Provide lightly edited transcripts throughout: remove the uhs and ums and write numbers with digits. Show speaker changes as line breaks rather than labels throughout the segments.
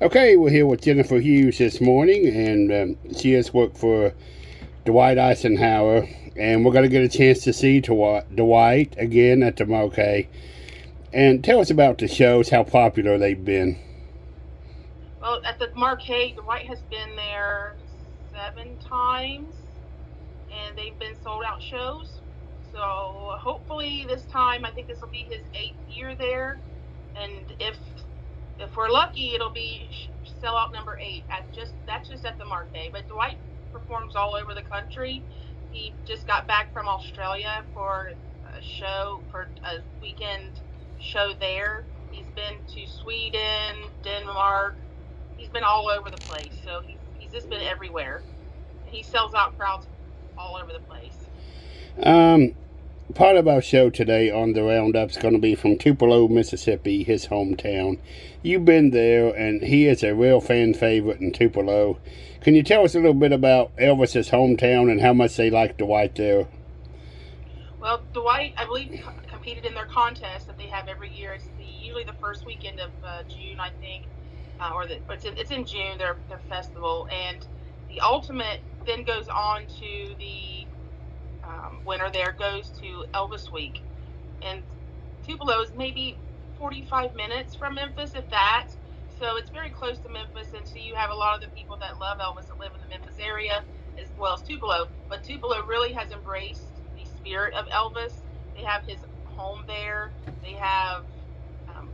Okay, we're here with Jennifer Hughes this morning, and she has worked for Dwight Eisenhower, and we're going to get a chance to see Dwight again at the Marquee. And tell us about the shows, how popular they've been.
Well, at the Marquee, Dwight has been there 7 times, and they've been sold out shows. So hopefully this time, I think this will be his 8th year there, and if we're lucky, it'll be sellout number 8 at that's just at the Marquee. But Dwight performs all over the country. He just got back from Australia for a weekend show there. He's been to Sweden, Denmark. He's been all over the place. So he's just been everywhere. And he sells out crowds all over the place.
Um, Part of our show today on the Roundup is going to be from Tupelo, Mississippi, his hometown. You've been there, and he is a real fan favorite in Tupelo. Can you tell us a little bit about Elvis's hometown and how much they like Dwight there?
Well, Dwight, I believe, competed in their contest that they have every year. It's usually the first weekend of June, I think, it's in June. Their festival, and the ultimate then goes on to the winner. There goes to Elvis Week, and Tupelo is maybe 45 minutes from Memphis, if that. So it's very close to Memphis, and so you have a lot of the people that love Elvis that live in the Memphis area as well as Tupelo. But Tupelo really has embraced the spirit of Elvis. They have his home there. They have um,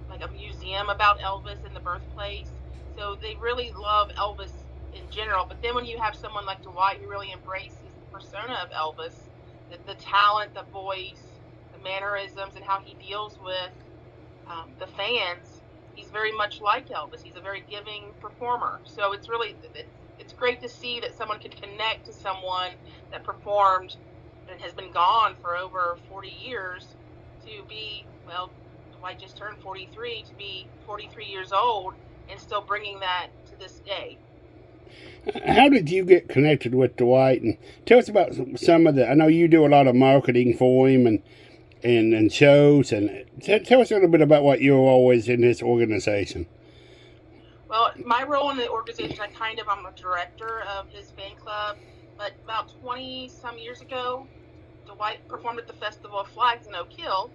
like a museum about Elvis and the birthplace. So they really love Elvis in general. But then when you have someone like Dwight who really embraces the persona of Elvis, the talent, the voice, the mannerisms, and how he deals with the fans, he's very much like Elvis. He's a very giving performer. So it's great to see that someone can connect to someone that performed and has been gone for over 40 years to be, well, Dwight just turned 43, to be 43 years old and still bringing that to this day.
How did you get connected with Dwight? And tell us about some of the. I know you do a lot of marketing for him and shows. And tell us a little bit about what you're always in this organization.
Well, my role in the organization, I'm a director of his fan club. But about 20 some years ago, Dwight performed at the Festival of Flags in Oak Hill,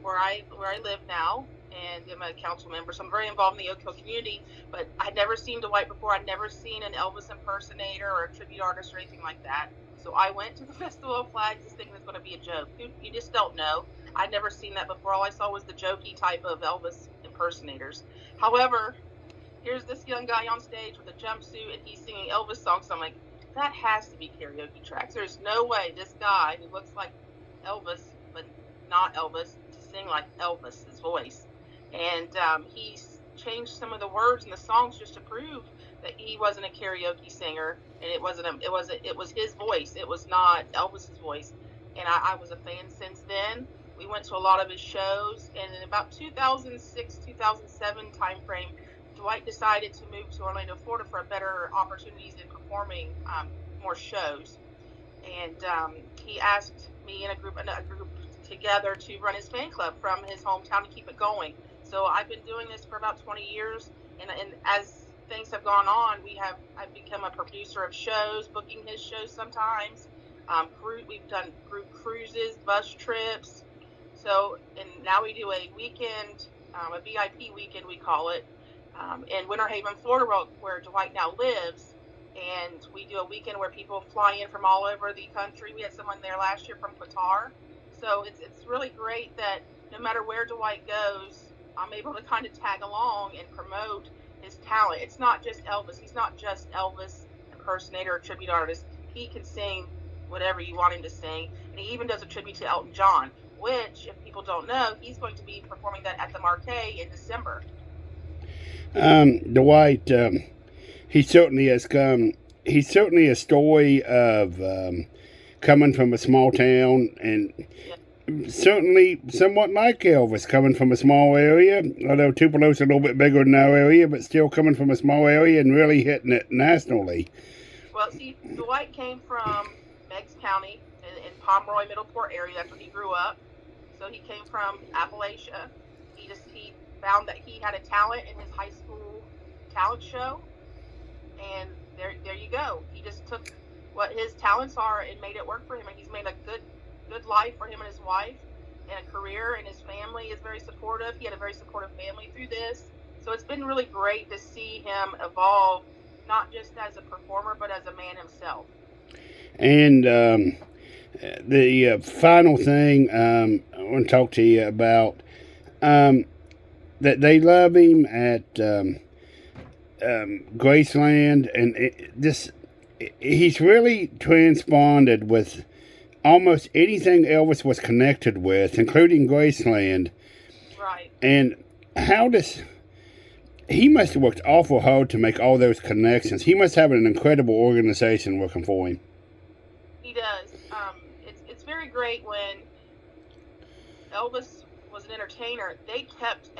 where I live now, and I'm a council member. So I'm very involved in the Oak Hill community. But I'd never seen Dwight before. I'd never seen an Elvis impersonator or a tribute artist or anything like that. So I went to the Festival of Flags, just thinking it's going to be a joke. You just don't know. I'd never seen that before. All I saw was the jokey type of Elvis impersonators. However, here's this young guy on stage with a jumpsuit and he's singing Elvis songs. So I'm like, that has to be karaoke tracks. There's no way this guy who looks like Elvis, but not Elvis, to sing like Elvis's voice. And he's changed some of the words in the songs just to prove that he wasn't a karaoke singer, and it was his voice. It was not Elvis's voice. And I was a fan since then. We went to a lot of his shows, and in about 2006, 2007 timeframe, Dwight decided to move to Orlando, Florida for better opportunities in performing more shows. And he asked me and a group together to run his fan club from his hometown to keep it going. So I've been doing this for about 20 years, and as things have gone on, I've become a producer of shows, booking his shows sometimes. We've done group cruises, bus trips. So, and now we do a weekend, a VIP weekend, we call it, in Winter Haven, Florida, where Dwight now lives. And we do a weekend where people fly in from all over the country. We had someone there last year from Qatar. So it's really great that no matter where Dwight goes, I'm able to kind of tag along and promote his talent. It's not just Elvis. He's not just Elvis impersonator or tribute artist. He can sing whatever you want him to sing. And he even does a tribute to Elton John, which, if people don't know, he's going to be performing that at the Marquee in December.
Dwight, he certainly has come. He's certainly a story of coming from a small town and
Yeah.
certainly somewhat like Elvis, coming from a small area. Although Tupelo's a little bit bigger than our area, but still coming from a small area and really hitting it nationally.
Well, see, Dwight came from Meigs County in Pomeroy, Middleport area. That's where he grew up. So he came from Appalachia. He found that he had a talent in his high school talent show, and there you go. He just took what his talents are and made it work for him, and he's made a good life for him and his wife, and a career, and his family is very supportive. He had a very supportive family through this, so it's been really great to see him evolve, not just as a performer but as a man himself.
And the final thing I want to talk to you about, that they love him at Graceland, and he's really transponded with almost anything Elvis was connected with, including Graceland.
Right.
And he must have worked awful hard to make all those connections. He must have an incredible organization working for him.
He does. It's very great when Elvis was an entertainer. They kept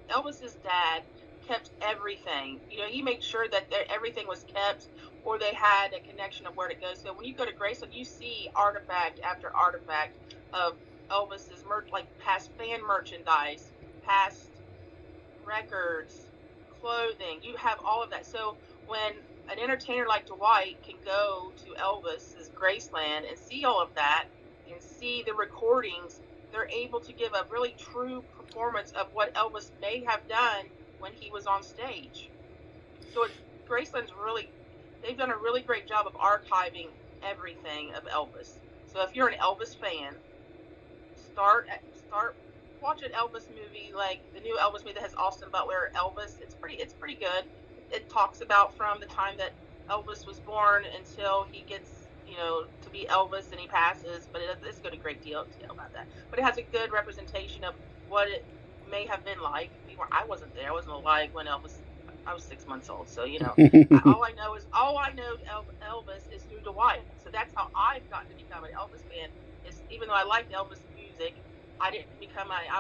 Elvis's dad kept everything. He made sure that everything was kept, or they had a connection of where to go. So when you go to Graceland, you see artifact after artifact of Elvis's like past fan merchandise, past records, clothing. You have all of that. So when an entertainer like Dwight can go to Elvis's Graceland and see all of that and see the recordings, they're able to give a really true performance of what Elvis may have done when he was on stage. So Graceland's they've done a really great job of archiving everything of Elvis. So if you're an Elvis fan, start watch an Elvis movie, like the new Elvis movie that has Austin Butler Elvis. It's pretty good. It talks about from the time that Elvis was born until he gets to be Elvis and he passes, but it's got a great deal about that. But it has a good representation of what it may have been like. I wasn't there. I wasn't alive when I was 6 months old. So all I know Elvis is through Dwight. So that's how I've gotten to become an Elvis fan. Is even though I liked Elvis music, I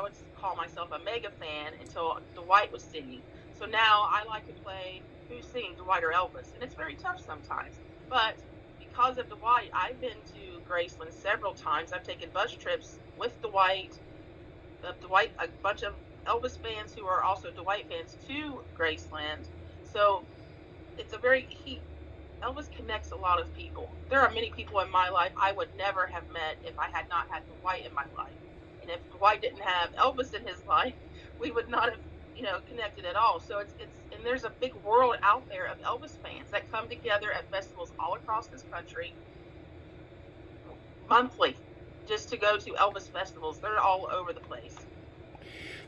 would call myself a mega fan until Dwight was singing. So now I like to play who's singing, Dwight or Elvis, and it's very tough sometimes. But because of Dwight, I've been to Graceland several times. I've taken bus trips with Dwight, a bunch of Elvis fans who are also Dwight fans to Graceland. So it's Elvis connects a lot of people. There are many people in my life I would never have met if I had not had Dwight in my life. And if Dwight didn't have Elvis in his life, we would not have, connected at all. So and there's a big world out there of Elvis fans that come together at festivals all across this country monthly just to go to Elvis festivals. They're all over the place.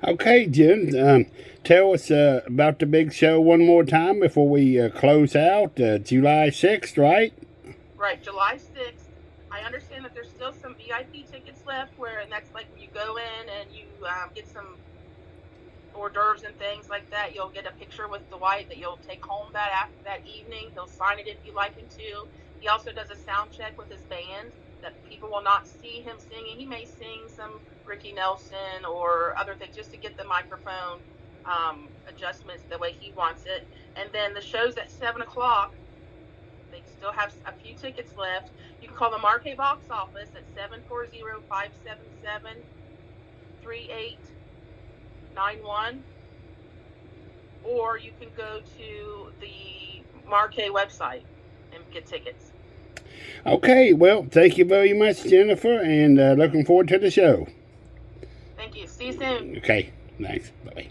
Okay, Jen, tell us about the big show one more time before we close out. July 6th, right?
Right, July 6th. I understand that there's still some VIP tickets left, and that's like when you go in and you get some hors d'oeuvres and things like that. You'll get a picture with Dwight that you'll take home after that evening. He'll sign it if you like him to. He also does a sound check with his band that people will not see him singing. He may sing some Ricky Nelson or other things just to get the microphone adjustments the way he wants it. And then the show's at 7 o'clock. They still have a few tickets left. You can call the Marquee box office at 740-577-3891, or you can go to the Marquee website and get tickets.
Okay, well, thank you very much, Jennifer, and looking forward to the show.
Thank you. See you soon.
Okay, thanks. Bye.